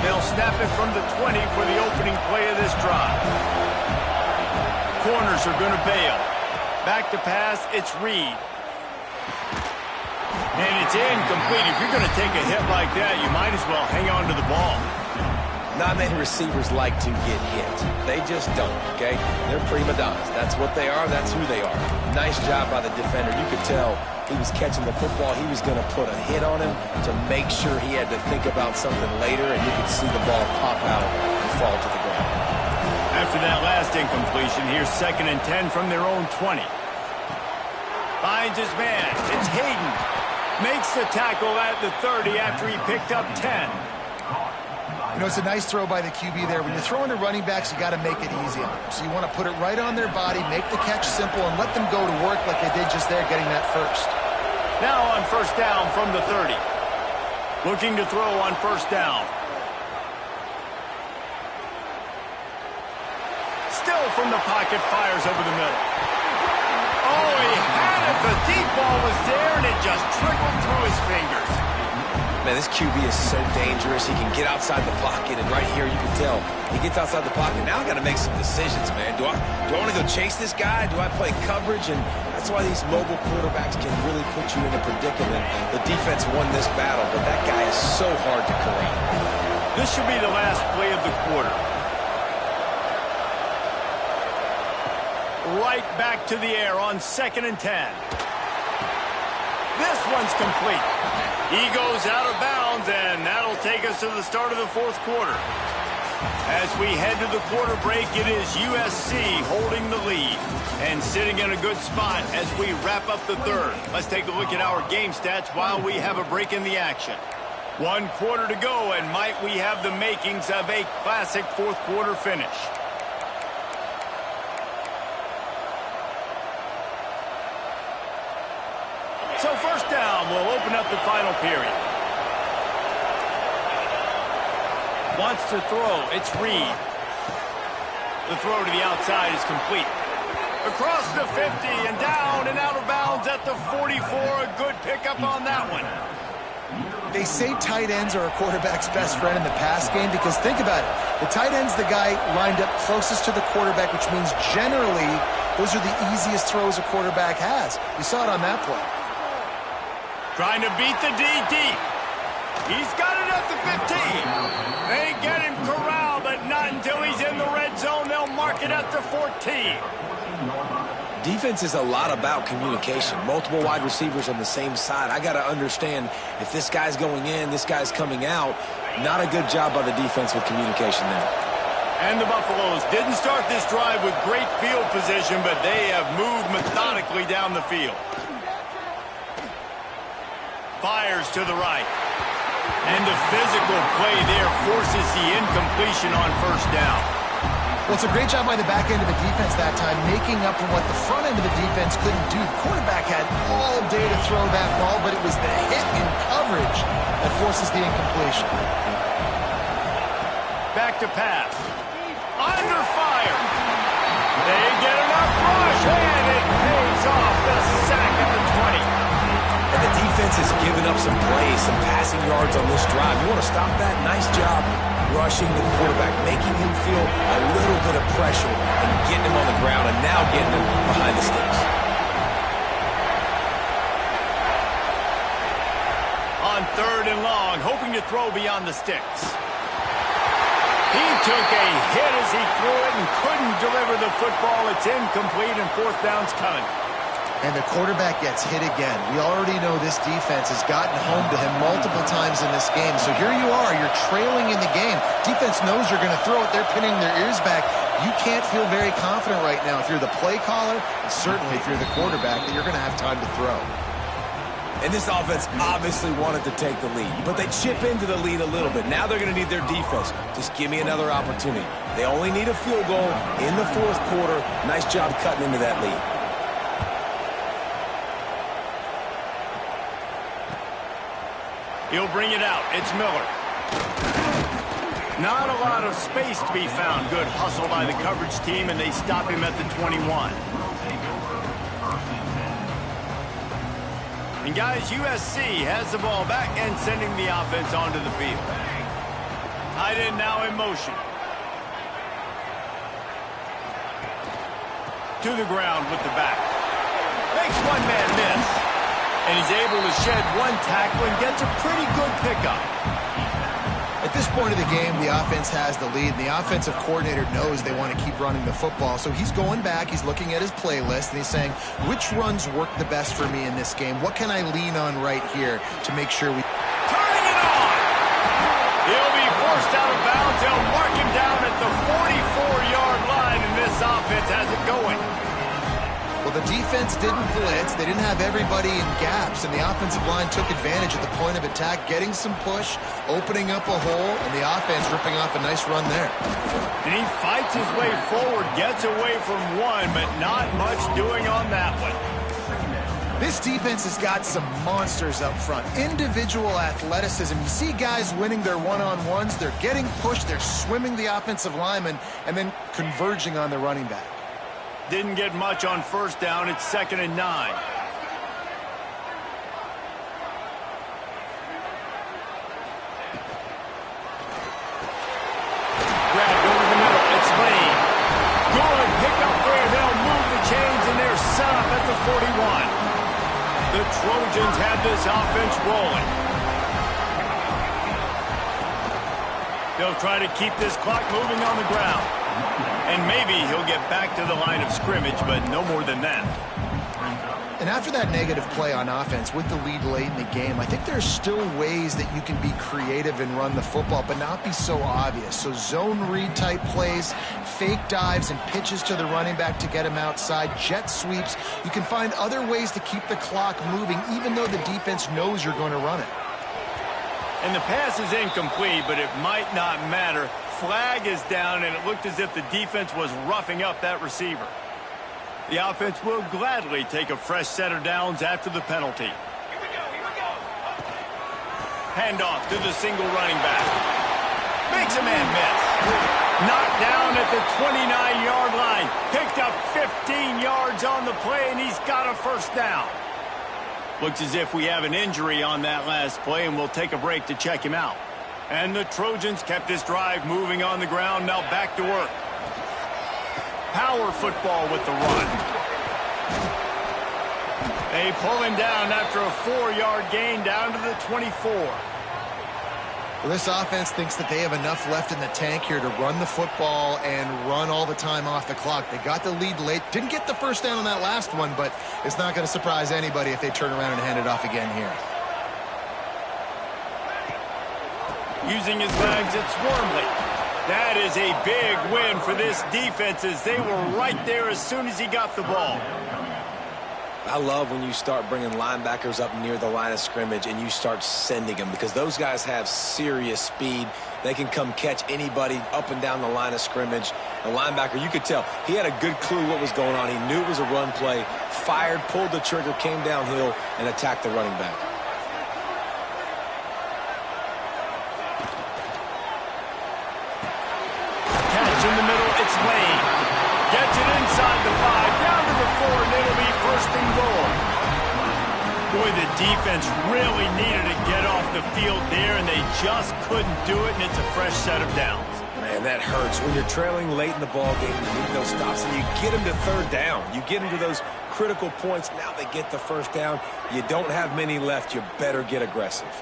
They'll snap it from the 20 for the opening play of this drive. Corners are going to bail. Back to pass, it's Reed. And it's incomplete. If you're going to take a hit like that, you might as well hang on to the ball. Not many receivers like to get hit. They just don't, okay? They're prima donnas. That's what they are. That's who they are. Nice job by the defender. You could tell he was catching the football. He was going to put a hit on him to make sure he had to think about something later, and you could see the ball pop out and fall to the ground. After that last incompletion, here's 2nd and 10 from their own 20. Finds his man. It's Hayden. Makes the tackle at the 30 after he picked up 10. You know, it's a nice throw by the QB there. When you're throwing to running backs, you got to make it easy on them. So you want to put it right on their body, make the catch simple, and let them go to work like they did just there, getting that first. Now on 1st down from the 30. Looking to throw on 1st down. Still from the pocket, fires over the middle. Oh, he had it. The deep ball was there, and it just trickled through his fingers. Man, this QB is so dangerous. He can get outside the pocket, and right here you can tell he gets outside the pocket. Now I got to make some decisions, man. Do I want to go chase this guy? Do I play coverage? And that's why these mobile quarterbacks can really put you in a predicament. The defense won this battle, but that guy is so hard to corral. This should be the last play of the quarter. Right back to the air on 2nd and 10. This one's complete. He goes out of bounds, and that'll take us to the start of the 4th quarter. As we head to the quarter break, it is USC holding the lead and sitting in a good spot as we wrap up the 3rd. Let's take a look at our game stats while we have a break in the action. 1 quarter to go, and might we have the makings of a classic 4th quarter finish. So first down will open up the final period. Wants to throw. It's Reed. The throw to the outside is complete. Across the 50 and down and out of bounds at the 44. A good pickup on that one. They say tight ends are a quarterback's best friend in the pass game because think about it. The tight end's the guy lined up closest to the quarterback, which means generally those are the easiest throws a quarterback has. You saw it on that play. Trying to beat the D deep. He's got it at the 15. They get him corralled, but not until he's in the red zone. They'll mark it at the 14. Defense is a lot about communication. Multiple wide receivers on the same side. I got to understand if this guy's going in, this guy's coming out. Not a good job by the defense with communication there. And the Buffaloes didn't start this drive with great field position, but they have moved methodically down the field. Fires to the right. And the physical play there forces the incompletion on first down. Well, it's a great job by the back end of the defense that time, making up for what the front end of the defense couldn't do. The quarterback had all day to throw that ball, but it was the hit in coverage that forces the incompletion. Back to pass. Under fire. They get enough rush, and it pays off the sack at the 20. And the defense has given up some plays, some passing yards on this drive. You want to stop that? Nice job rushing the quarterback, making him feel a little bit of pressure and getting him on the ground and now getting him behind the sticks. On third and long, hoping to throw beyond the sticks. He took a hit as he threw it and couldn't deliver the football. It's incomplete and fourth down's coming. And the quarterback gets hit again. We already know this defense has gotten home to him multiple times in this game. So here you are, you're trailing in the game. Defense knows you're going to throw it. They're pinning their ears back. You can't feel very confident right now if you're the play caller, and certainly if you're the quarterback, that you're going to have time to throw. And this offense obviously wanted to take the lead, but they chip into the lead a little bit. Now they're going to need their defense. Just give me another opportunity. They only need a field goal in the fourth quarter. Nice job cutting into that lead. He'll bring it out. It's Miller. Not a lot of space to be found. Good hustle by the coverage team, and they stop him at the 21. And guys, USC has the ball back and sending the offense onto the field. Tight end now in motion. To the ground with the back. Makes one man miss. And he's able to shed one tackle and gets a pretty good pickup. At this point of the game, the offense has the lead, and the offensive coordinator knows they want to keep running the football. So he's going back, he's looking at his playlist, and he's saying, which runs work the best for me in this game? What can I lean on right here to make sure we... Turning it on! He'll be forced out of bounds. They'll mark him down at the 44-yard line, and this offense has it going. Well, the defense didn't blitz. They didn't have everybody in gaps, and the offensive line took advantage at the point of attack, getting some push, opening up a hole, and the offense ripping off a nice run there. And he fights his way forward, gets away from one, but not much doing on that one. This defense has got some monsters up front. Individual athleticism. You see guys winning their one-on-ones. They're getting pushed. They're swimming the offensive lineman and then converging on the running back. Didn't get much on first down. It's 2nd and 9. Grabbed over the middle. It's Lane. Good pick up there. They'll move the chains, and they're set up at the 41. The Trojans have this offense rolling. They'll try to keep this clock moving on the ground. And maybe he'll get back to the line of scrimmage, but no more than that. And after that negative play on offense with the lead late in the game, I think there's still ways that you can be creative and run the football, but not be so obvious. So zone read type plays, fake dives and pitches to the running back to get him outside, jet sweeps. You can find other ways to keep the clock moving, even though the defense knows you're going to run it. And the pass is incomplete, but it might not matter. Flag is down, and it looked as if the defense was roughing up that receiver. The offense will gladly take a fresh set of downs after the penalty. Handoff to the single running back. Makes a man miss. Knocked down at the 29-yard line. Picked up 15 yards on the play, and he's got a first down. Looks as if we have an injury on that last play, and we'll take a break to check him out. And the Trojans kept this drive moving on the ground. Now back to work. Power football with the run. They pull him down after a 4-yard gain down to the 24. Well, this offense thinks that they have enough left in the tank here to run the football and run all the time off the clock. They got the lead late. Didn't get the first down on that last one, but it's not going to surprise anybody if they turn around and hand it off again here. Using his legs, it's Wormley. That is a big win for this defense as they were right there as soon as he got the ball. I love when you start bringing linebackers up near the line of scrimmage and you start sending them because those guys have serious speed. They can come catch anybody up and down the line of scrimmage. The linebacker, you could tell, he had a good clue what was going on. He knew it was a run play, fired, pulled the trigger, came downhill, and attacked the running back. Catch in the middle, it's Lane. Gets it inside the 5, down to the 4, and it'll be first and goal. Boy, the defense really needed to get off the field there, and they just couldn't do it, and it's a fresh set of downs. Man, that hurts. When you're trailing late in the ball game, you need those stops, and you get them to third down. You get them to those critical points. Now they get the first down. You don't have many left. You better get aggressive.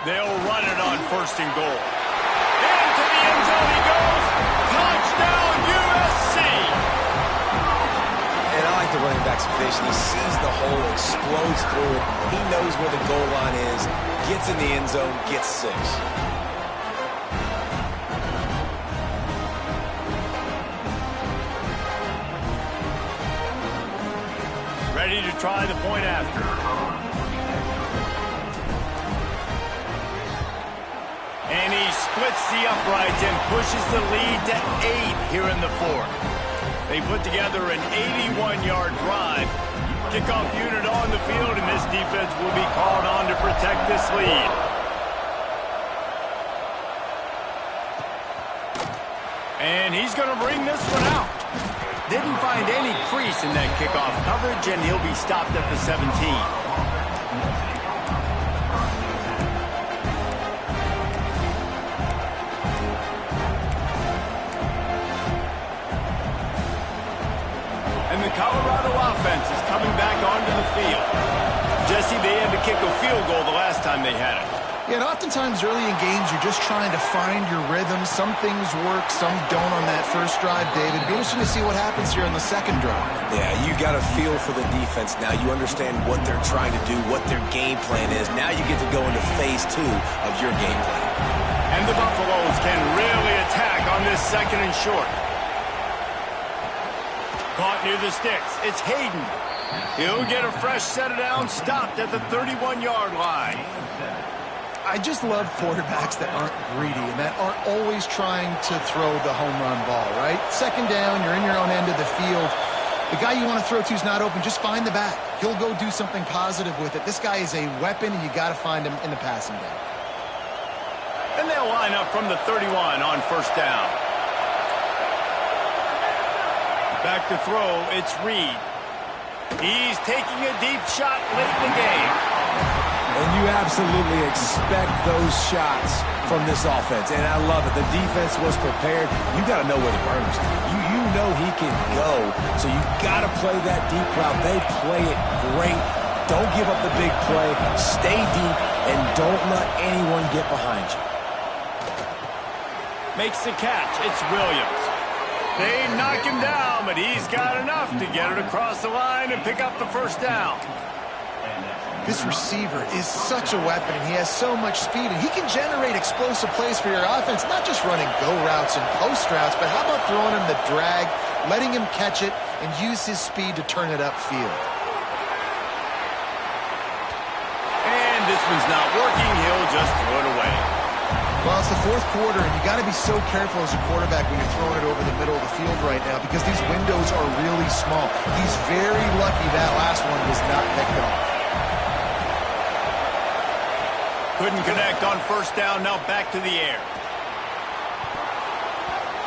They'll run it on first and goal. Into the end zone he goes. Touchdown, USC! And I like the running back's vision. He sees the hole, explodes through it. He knows where the goal line is, gets in the end zone, gets 6. Ready to try the point after. And he splits the uprights and pushes the lead to 8 here in the 4th. They put together an 81-yard drive. Kickoff unit on the field, and this defense will be called on to protect this lead. And he's going to bring this one out. Didn't find any crease in that kickoff coverage, and he'll be stopped at the 17. And the Colorado offense is coming back onto the field. Jesse, they had to kick a field goal the last time they had it. Yeah, and oftentimes early in games, you're just trying to find your rhythm. Some things work, some don't on that first drive, David. It'd be interesting to see what happens here on the second drive. Yeah, you got a feel for the defense now. You understand what they're trying to do, what their game plan is. Now you get to go into phase 2 of your game plan. And the Buffaloes can really attack on this second and short. Caught near the sticks. It's Hayden. He'll get a fresh set of downs, stopped at the 31-yard line. I just love quarterbacks that aren't greedy and that aren't always trying to throw the home run ball, right? Second down, you're in your own end of the field. The guy you want to throw to is not open. Just find the back. He'll go do something positive with it. This guy is a weapon, and you got to find him in the passing game. And they'll line up from the 31 on first down. Back to throw, it's Reed. He's taking a deep shot late in the game. And you absolutely expect those shots from this offense. And I love it. The defense was prepared. You got to know where the burner's at. You know he can go. So you got to play that deep route. They play it great. Don't give up the big play. Stay deep and don't let anyone get behind you. Makes the catch. It's Williams. They knock him down, but he's got enough to get it across the line and pick up the first down. This receiver is such a weapon, and he has so much speed, and he can generate explosive plays for your offense, not just running go routes and post routes, but how about throwing him the drag, letting him catch it, and use his speed to turn it upfield. And this one's not working. He'll just throw it away. Well, it's the 4th quarter, and you got to be so careful as a quarterback when you're throwing it over the middle of the field right now because these windows are really small. He's very lucky that last one was not picked off. Couldn't connect on first down. Now back to the air.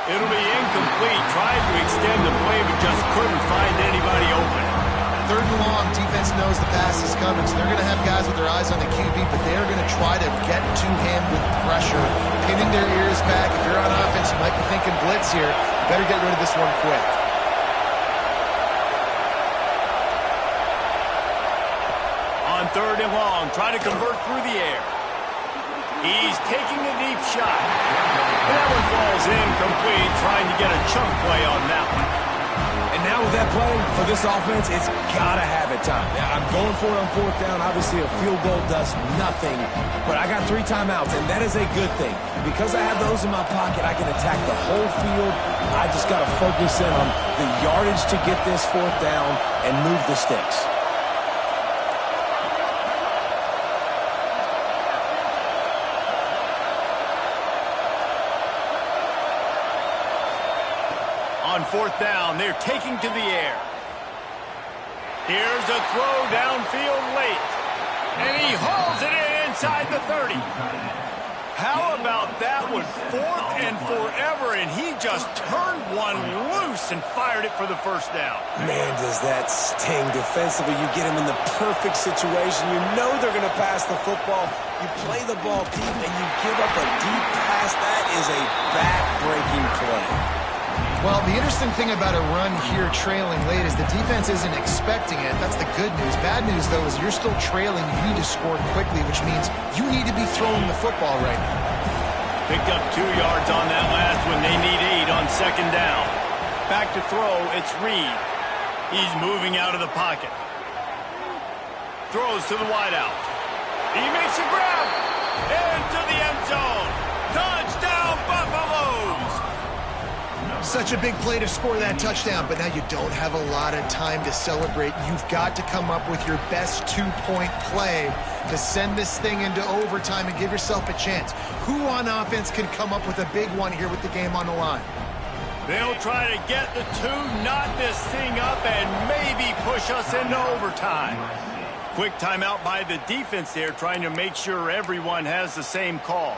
It'll be incomplete. Tried to extend the play, but just couldn't find anybody open. Third and long, defense knows the pass is coming, so they're going to have guys with their eyes on the QB, but they're going to try to get to him with pressure, pinning their ears back. If you're on offense, you might be thinking blitz here. You better get rid of this one quick. On third and long, try to convert through the air. He's taking a deep shot. And that one falls incomplete, trying to get a chunk play on that one. And now with that play, for this offense, it's got to have it time. I'm going for it on fourth down. Obviously, a field goal does nothing. But I got 3 timeouts, and that is a good thing. Because I have those in my pocket, I can attack the whole field. I just got to focus in on the yardage to get this fourth down and move the sticks. On fourth down, they're taking to the air. Here's a throw downfield late. And he hauls it in inside the 30. How about that one? 4th and forever, and he just turned one loose and fired it for the first down. Man, does that sting defensively. You get him in the perfect situation. You know they're going to pass the football. You play the ball deep, and you give up a deep pass. That is a back-breaking play. Well, the interesting thing about a run here trailing late is the defense isn't expecting it. That's the good news. Bad news, though, is you're still trailing. You need to score quickly, which means you need to be throwing the football right now. Picked up 2 yards on that last one. They need 8 on second down. Back to throw, it's Reed. He's moving out of the pocket. Throws to the wideout. He makes a grab. Into the end zone. Touchdown, Buffaloes! Such a big play to score that touchdown, but now you don't have a lot of time to celebrate. You've got to come up with your best 2-point play to send this thing into overtime and give yourself a chance. Who on offense can come up with a big one here with the game on the line? They'll try to get the 2, knot this thing up, and maybe push us into overtime. Quick timeout by the defense there, trying to make sure everyone has the same call.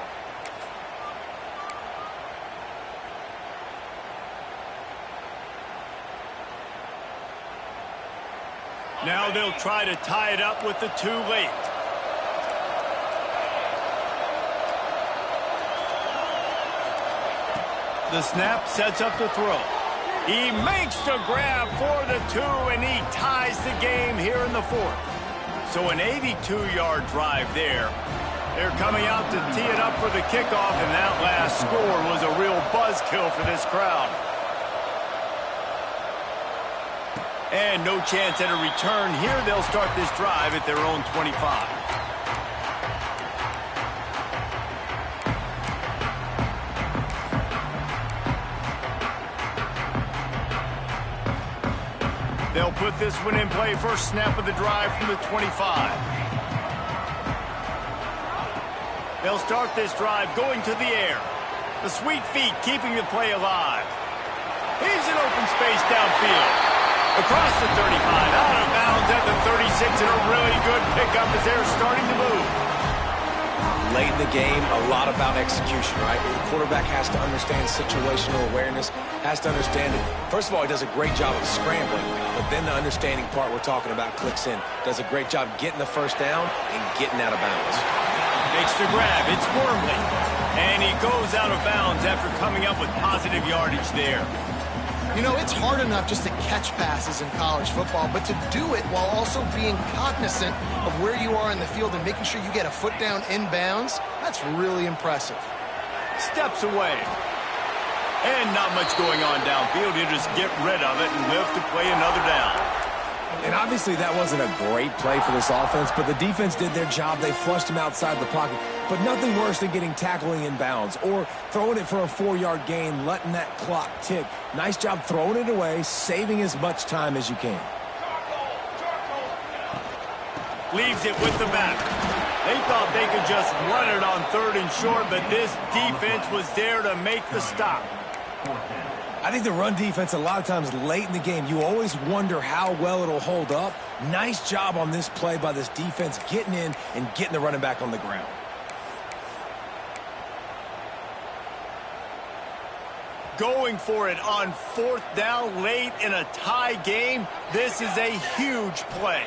Now they'll try to tie it up with the 2 late. The snap sets up the throw. He makes the grab for the 2, and he ties the game here in the 4th. So an 82-yard drive there. They're coming out to tee it up for the kickoff, and that last score was a real buzzkill for this crowd. And no chance at a return here. They'll start this drive at their own 25. They'll put this one in play. First snap of the drive from the 25. They'll start this drive going to the air. The sweet feet keeping the play alive. He's in open space downfield. Across the 35, out of bounds at the 36, and a really good pickup as they're starting to move. Late in the game, a lot about execution, right? The quarterback has to understand situational awareness, has to understand it. First of all, he does a great job of scrambling, but then the understanding part we're talking about clicks in. Does a great job getting the first down and getting out of bounds. Makes the grab. It's Wormley. And he goes out of bounds after coming up with positive yardage there. You know, it's hard enough just to catch passes in college football, but to do it while also being cognizant of where you are in the field and making sure you get a foot down inbounds, that's really impressive. Steps away. And not much going on downfield. You just get rid of it and live to play another down. And obviously that wasn't a great play for this offense, but the defense did their job. They flushed him outside the pocket. But nothing worse than getting tackling in bounds or throwing it for a 4-yard gain, letting that clock tick. Nice job throwing it away, saving as much time as you can. Leaves it with the back. They thought they could just run it on 3rd and short, but this defense was there to make the stop. I think the run defense, a lot of times late in the game, you always wonder how well it'll hold up. Nice job on this play by this defense getting in and getting the running back on the ground. going for it on 4th down late in a tie game. This is a huge play.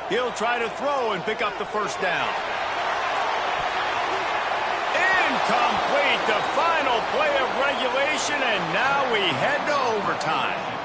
He'll try to throw and pick up the first down. Incomplete, the final play of regulation, and now we head to overtime.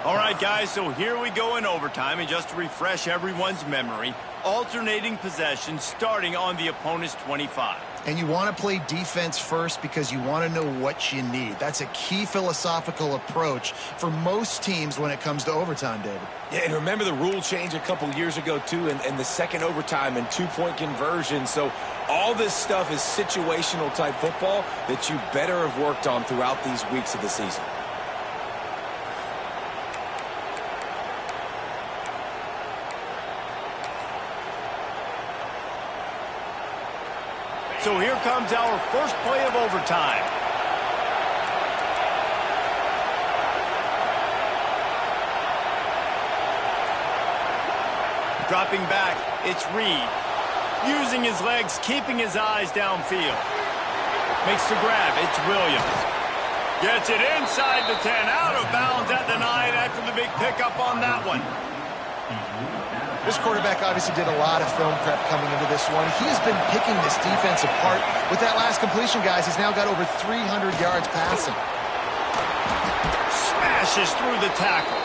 All right, guys, so here we go in overtime, and just to refresh everyone's memory, alternating possession starting on the opponent's 25. And you want to play defense first because you want to know what you need. That's a key philosophical approach for most teams when it comes to overtime, David. Yeah, and remember the rule change a couple years ago, too, and the second overtime and two-point conversion. So all this stuff is situational-type football that you better have worked on throughout these weeks of the season. So here comes our first play of overtime. Dropping back, it's Reed. Using his legs, keeping his eyes downfield. Makes the grab, it's Williams. Gets it inside the 10, out of bounds at the 9 after the big pickup on that one. This quarterback obviously did a lot of film prep coming into this one. He has been picking this defense apart. With that last completion, guys, he's now got over 300 yards passing. Smashes through the tackle.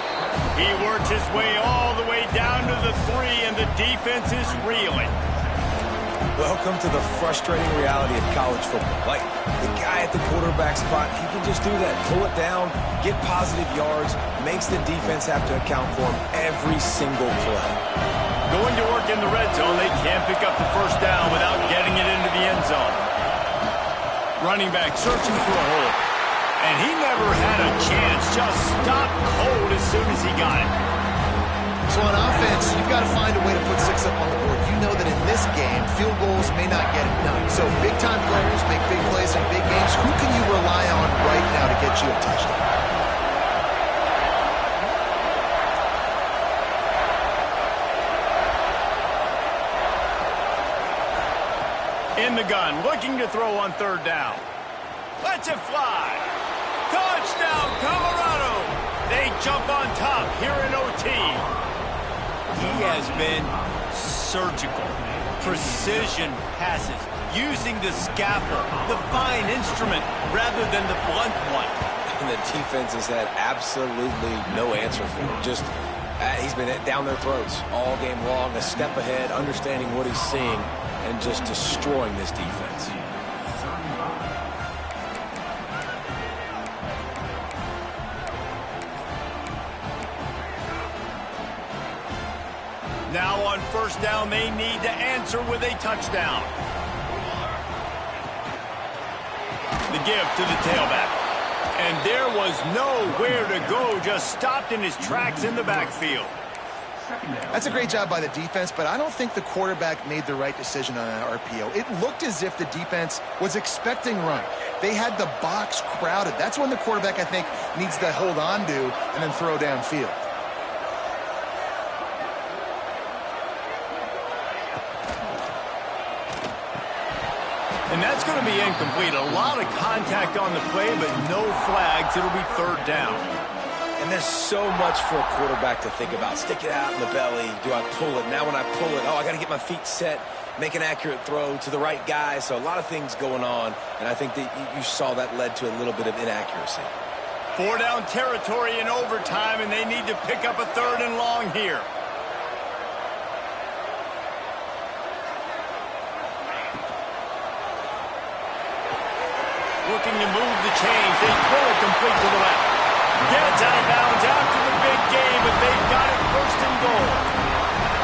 He works his way all the way down to the 3, and the defense is reeling. Welcome to the frustrating reality of college football. Like, the guy at the quarterback spot, he can just do that. Pull it down, get positive yards, makes the defense have to account for him every single play. Going to work in the red zone, they can't pick up the first down without getting it into the end zone. Running back searching for a hole. And he never had a chance, just stopped cold as soon as he got it. So on offense, you've got to find a way to put 6 up on the board. You know that in this game, field goals may not get it done. So big-time players make big plays in big games. Who can you rely on right now to get you a touchdown? In the gun, looking to throw on 3rd down. Lets it fly. Touchdown, Colorado. They jump on top here in OT. He has been surgical. Precision passes. Using the scalpel, the fine instrument, rather than the blunt one. And the defense has had absolutely no answer for him. Just, he's been down their throats all game long, a step ahead, understanding what he's seeing, and just destroying this defense. Now on 1st down, they need to answer with a touchdown. The give to the tailback. And there was nowhere to go, just stopped in his tracks in the backfield. That's a great job by the defense, but I don't think the quarterback made the right decision on that RPO. It looked as if the defense was expecting run. They had the box crowded. That's when the quarterback, I think, needs to hold on to and then throw downfield. And that's going to be incomplete. A lot of contact on the play, but no flags. It'll be 3rd down. And there's so much for a quarterback to think about. Stick it out in the belly. Do I pull it? Now when I pull it, I got to get my feet set, make an accurate throw to the right guy. So a lot of things going on, and I think that you saw that led to a little bit of inaccuracy. 4 down territory in overtime, and they need to pick up a 3rd and long here. Looking to move the chains. They throw it complete to the left. Gets out of bounds after the big game, but they've got it 1st and goal.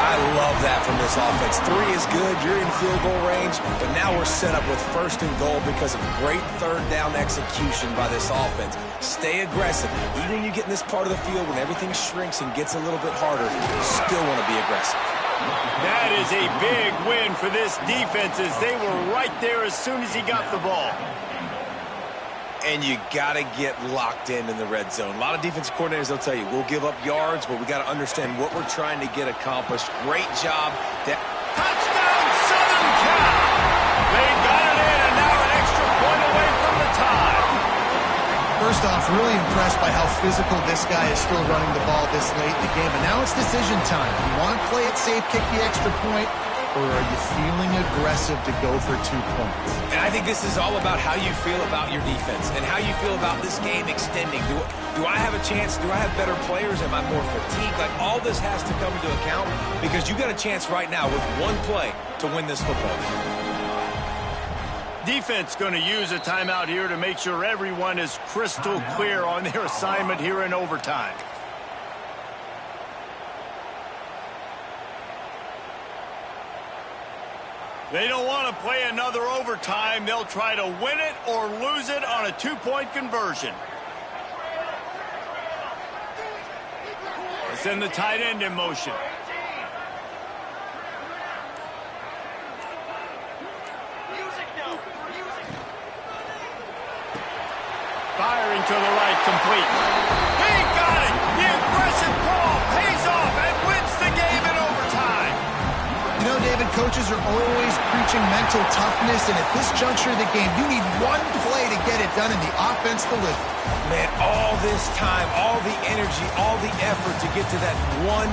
I love that from this offense. 3 is good. You're in field goal range, but now we're set up with 1st and goal because of great 3rd down execution by this offense. Stay aggressive. Even when you get in this part of the field, when everything shrinks and gets a little bit harder, you still want to be aggressive. That is a big win for this defense as they were right there as soon as he got the ball. And you got to get locked in the red zone. A lot of defensive coordinators, they'll tell you, we'll give up yards, but we got to understand what we're trying to get accomplished. Great job. Touchdown, Southern Cal! They got it in, and now an extra point away from the tie. First off, really impressed by how physical this guy is still running the ball this late in the game. But now it's decision time. You want to play it safe, kick the extra point, or are you feeling aggressive to go for 2 points? And I think this is all about how you feel about your defense and how you feel about this game extending. Do I have a chance? Do I have better players? Am I more fatigued? Like, all this has to come into account because you got a chance right now with one play to win this football game. Defense going to use a timeout here to make sure everyone is crystal clear on their assignment here in overtime. They don't want to play another overtime. They'll try to win it or lose it on a 2-point conversion. Let's send the tight end in motion. Firing to the right, complete. He got it! The aggressive ball pays off and wins the game in overtime. You know, David, coaches are always preaching mental toughness, and at this juncture of the game, you need one play to get it done, and the offense delivers. Man, all this time, all the energy, all the effort to get to that one